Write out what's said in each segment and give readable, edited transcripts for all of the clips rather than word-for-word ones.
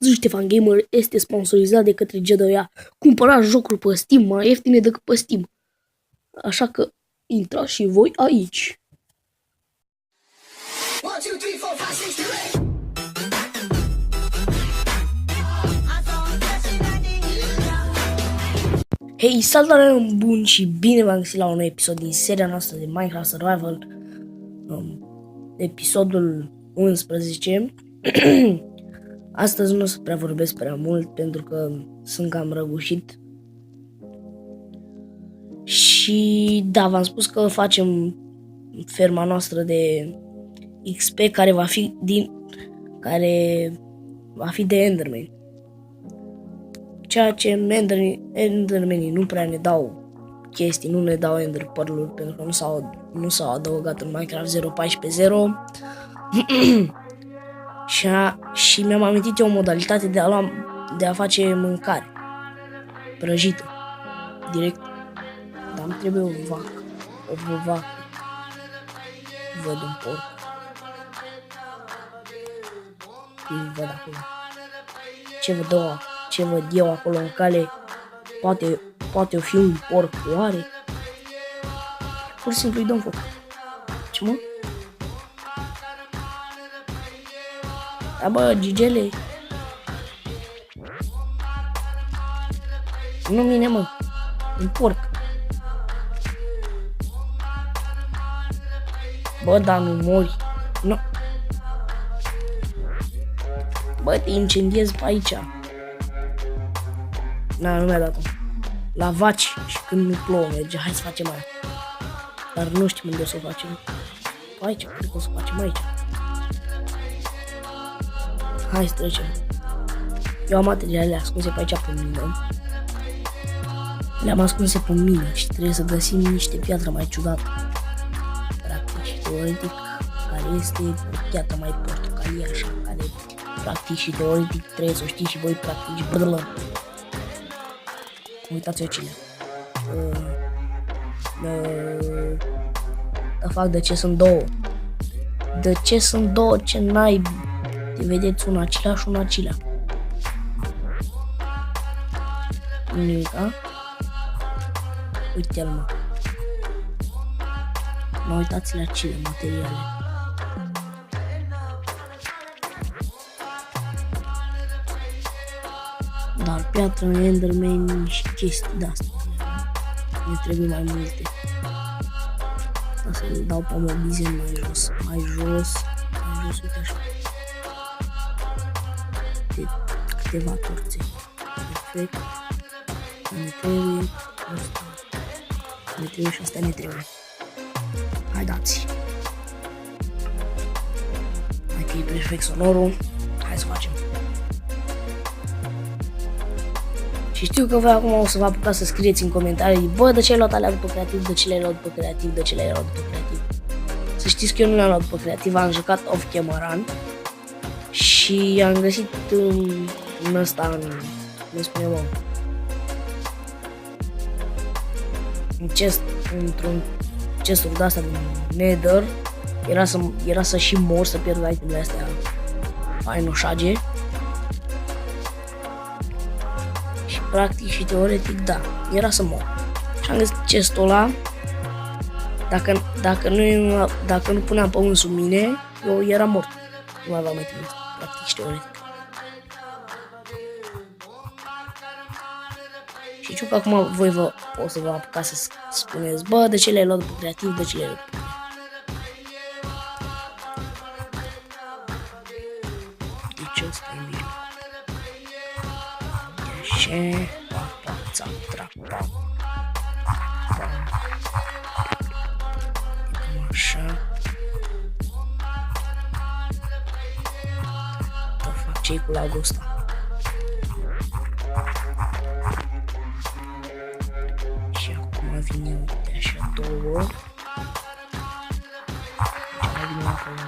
Ștefan Gamer este sponsorizat de către G2A. Cumpărați jocuri pe Steam mai ieftine decât pe Steam. Așa că intrați și voi aici. 1, 2, 3, 4, 5, 6, 7, 8. Hei, salutare bun și bine v-am găsit la un nou episod din seria noastră de Minecraft Survival, episodul 11. Astăzi nu o să prea vorbesc prea mult pentru că sunt cam răgușit. Și da, v-am spus că facem ferma noastră de XP care va fi de Enderman. Ceea ce Endermanii nu prea ne dau chestii, nu ne dau Ender Pearl-uri pentru că nu s-au adăugat în Minecraft 0.14.0. Și mi-am amintit eu o modalitate de a face mâncare prăjită direct. Dar îmi trebuie o vacă. Văd un porc. Îl văd acolo. Ce văd eu acolo în cale? Poate o fi un porc, oare? Pur și simplu îi dăm foc. Ce mă? Da, bă, gigele. Nu mine, mă. Un porc. Bă, dar nu mori. Nu. Bă, te incendiezi pe aici. Nu mi-a dat-o. La vaci și când nu plouă merge. Hai să facem aia. Dar nu știu unde să o facem. Aici, cred că o să o facem aici. Hai să trecem. Eu am materialele ascunse pe aici pe mină. Le-am ascunse pe mină și trebuie să găsim niște piatră mai ciudată. Practic și teoretic, care este o piatră mai portocalie, așa, care practic și teoretic trebuie să o știți și voi practic. Brălă. Uitați-o cine. De ce sunt două? De ce sunt două? Ce naibii? Te vedeți un acela și un acela. Nimica. Uite-l, mă. Mă uitați la acele materiale. Dar piatră, Enderman și chestii de-astea. Ne trebuie mai multe. O să le dau pe mobizen mai jos, uite așa. De câteva torțe. Perfect. Ne trebuie asta. Ne trebuie și asta ne trebuie. Hai dați. Hai că e perfect sonorul. Hai să facem. Și știu că voi acum o să vă apucați să scrieți în comentarii: bă, de ce ai luat alea după creativ, de ce le-ai luat după creativ, de ce le-ai luat după creativ. Să știți că eu nu le-am luat după creativ, am jucat off-camera și am găsit în ăsta, cum spune, mă, într-un chest de asta din Nether, era să și mor, să pierd itemele astea fainoșage. Și practic și teoretic, da, era să mor. Și am găsit chestul ăla. Dacă nu puneam pământ sub mine, eu eram mort. Nu aveam mai timp, practic și teoretic. Și știu că acum voi o să vă apucați să spuneți: bă, de ce le-ai luat după creativ, de ce le-ai luat după creativ. Deci ăsta e mijloc. Așa, așa. Să fac ce-i cu lagul ăsta. Și acum vine, uite, așa, două. Mai vine acolo,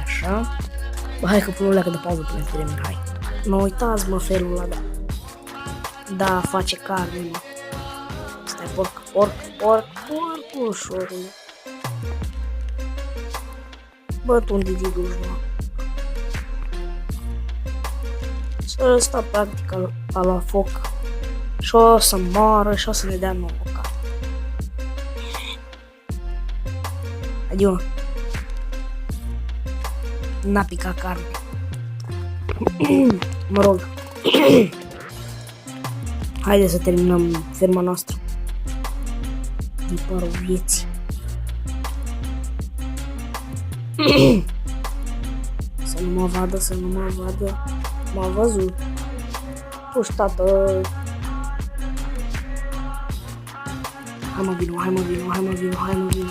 așa. Bă, hai că pun o leacă de pauză până termin, hai. Nu uitați, mă, felul ăla, da, face carne, mă. Stai, porcușorule. Bă, tu unde te duci, mă? Să sta practic la foc și o să moară și o să ne dea nouă carne. Adio. N-a picat carne. Mă rog. Haide să terminăm ferma noastră. Tiparul vieții. Să nu mă vadă, să nu mă vadă. M-a văzut. Puși, tată. Hai mă vino, hai mă vino, hai mă vino, hai mă vino.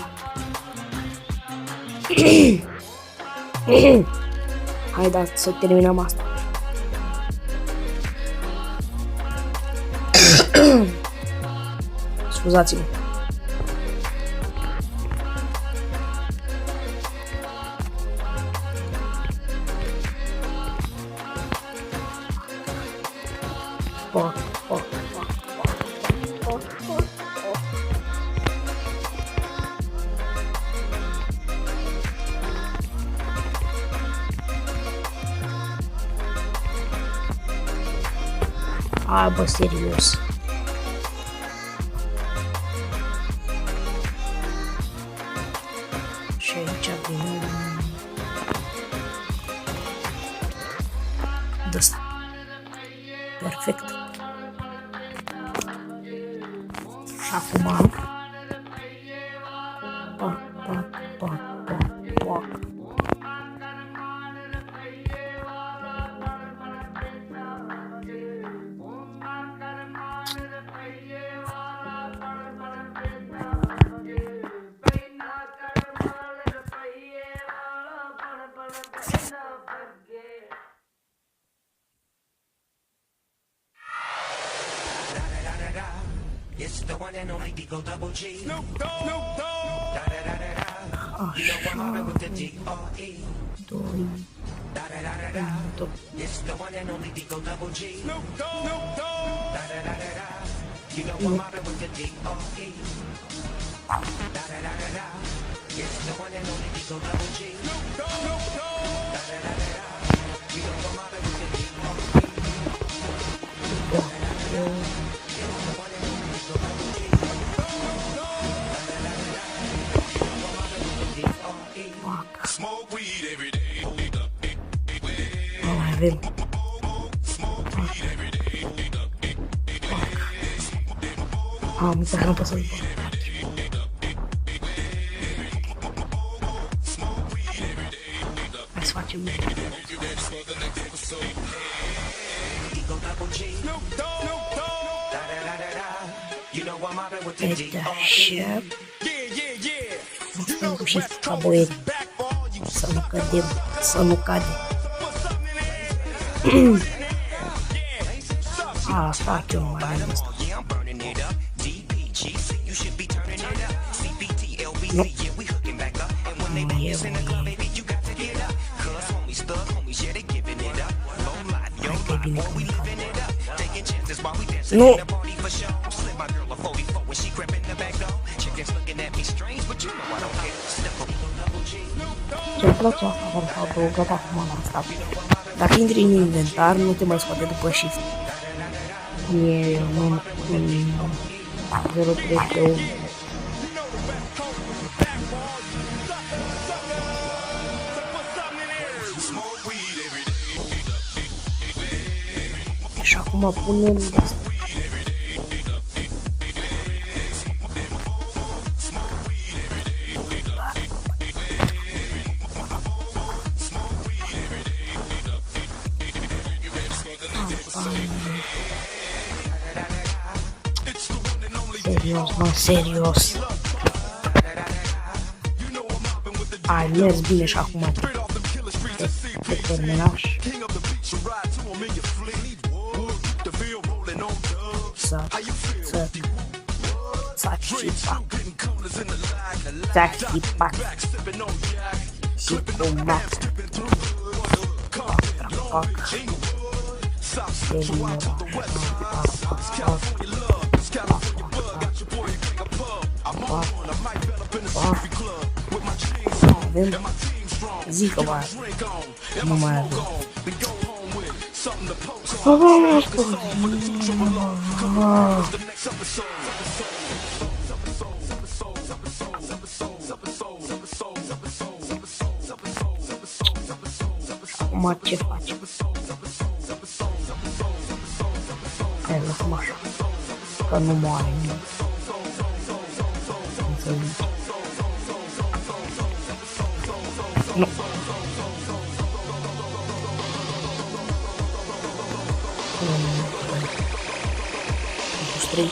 Hai, da, să terminăm asta. Scuzați-mă. Hai, bă, serios. Și aici vine de-asta. Perfect. Și acum pac. It's the one and only Digo Double G. Snoop Dogg. Da da da da da. You know I'm mobbing with the D.R.E. Da da da da da. It's the one and only Digo Double G. Snoop Dogg. Da da da da da. You know I'm mobbing with the D.R.E. Da da da da da. It's the one and only Digo Double G. Snoop Dogg. Da da da da da. You know I'm mobbing with the D.R.E. Smoke weed every day. Mai avem. Am uitat că nu pot să-l fac. Hai să facem Snoop Dogg. Da da da da da. You know I'm mobbing with the pe D.R.E. așa. Yeah. Facem și caboieri. Să nu cădem, să nu cade. A, fac eu mai ales asta. Yeah, I'm burning it up. DPGC, you should be turning it up. CPT, LBC, yeah, we hooking back up. And when they bring us in the club, baby, you got to get up. Cause homies, thug homies, yeah, they giving it up. Low life, yo life, boy, we living it up. Taking chances while we dancing in the party for sure. Slip my girl a 44 when she crept in the back door. Chickens looking at me strange, but you know I don't care. Step up, double G. Ce-mi place asta pentru că adăugat acum la asta. Dacă intri în inventar, nu te mai scoate după shift. E un 031. Și acum punem de asta. Serios, mă, serios. Ai mers bine și acum te terminaș. Ți-a și cu mat. Pac. Avem zică mai nu mai avem. Acum ce facem? Hai, lăsăm așa, că nu moare nimeni. Nu. 3.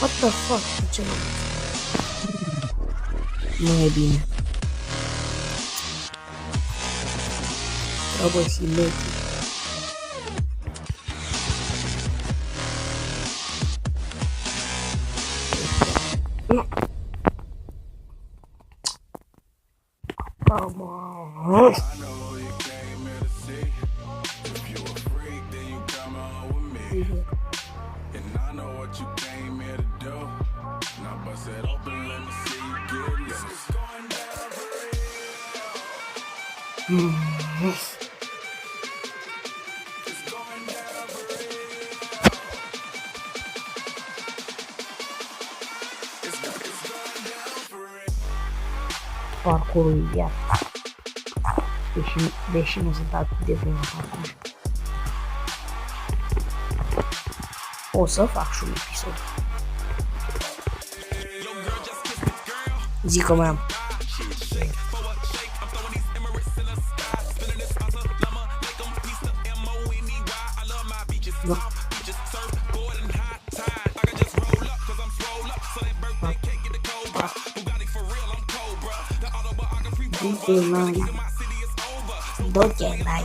What the fuck? Ce nu e bine. Trebuie simetric. Nu. Come on. Parcurul e viața. Deși nu sunt atât de bine acum. O să fac și un episod. Zic că mai am. Da. Dokenai.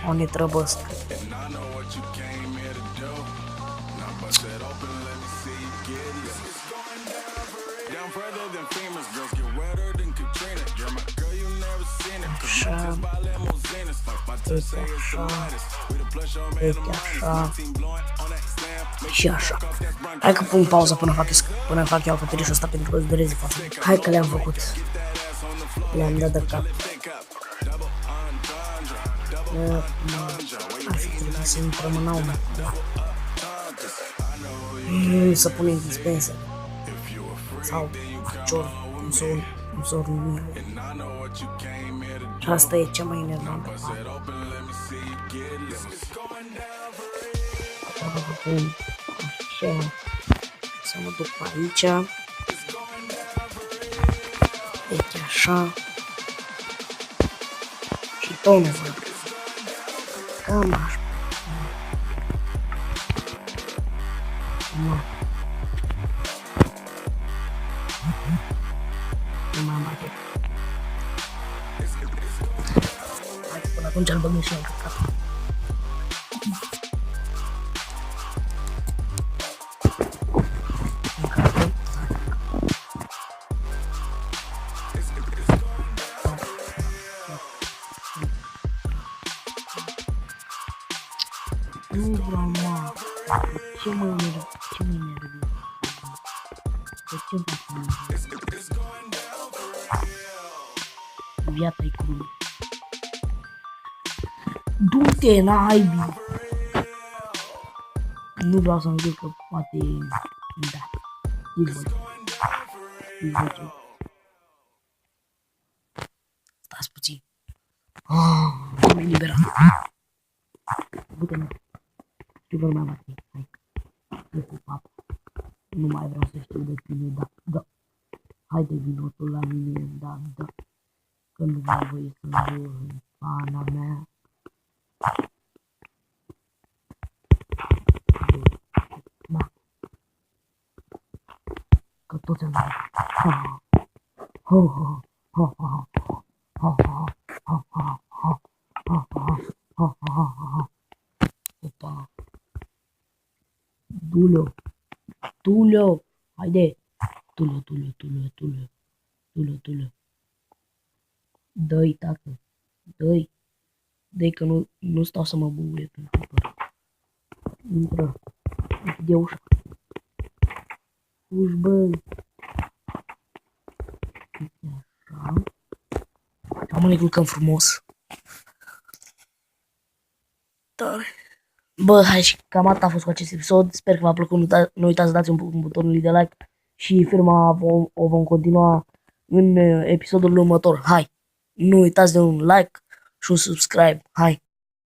On ne trăbăsc. Așa. Așa. Și așa. Hai că pun pauză până fac eu acoperișul ăsta pentru că îți dureze față. Hai că le-am făcut. Le-am dat de cap. Ar fi trebuit să intrăm în aumă. Să punem dispenser. Sau cior, cum s-o numim. Și asta e cea mai enervantă parte. Așa. Să mă duc pe aici. Deci așa. Și tot nu văd. Cam așa. Nu m-am băgat. Până atunci îl băgăm și eu în cap. Nu vreau, mă. Ce mă enervează? Ce mă enervează? De ce mă enervează? Viața-i crudă. Du-te, naibii! Nu vreau să-mi zic că poate... Da. Izvoce. Stați puțin. Am eliberat. Du-te-mă. Ce vor mai bate? Hai. Nu cu papa. Nu mai vreau să știu de tine, da. Haide, vino tu la mine, da. Că nu mai voi să-mi văd în pana mea. Da. toți în live. Opa. Tulio. Haide. Tulio. Dă-i, tată. Dă-i că nu stau să mă bubuie prin cupăr. Intră. Închide ușa. Uși, bă. Așa. Am ne culcăm frumos. Tare. Bă, hai și cam atât a fost cu acest episod. Sper că v-a plăcut. Nu uitați să dați un butonul de like. Și firma o vom continua în episodul următor. Hai! Nu uitați de un like și un subscribe. Hai!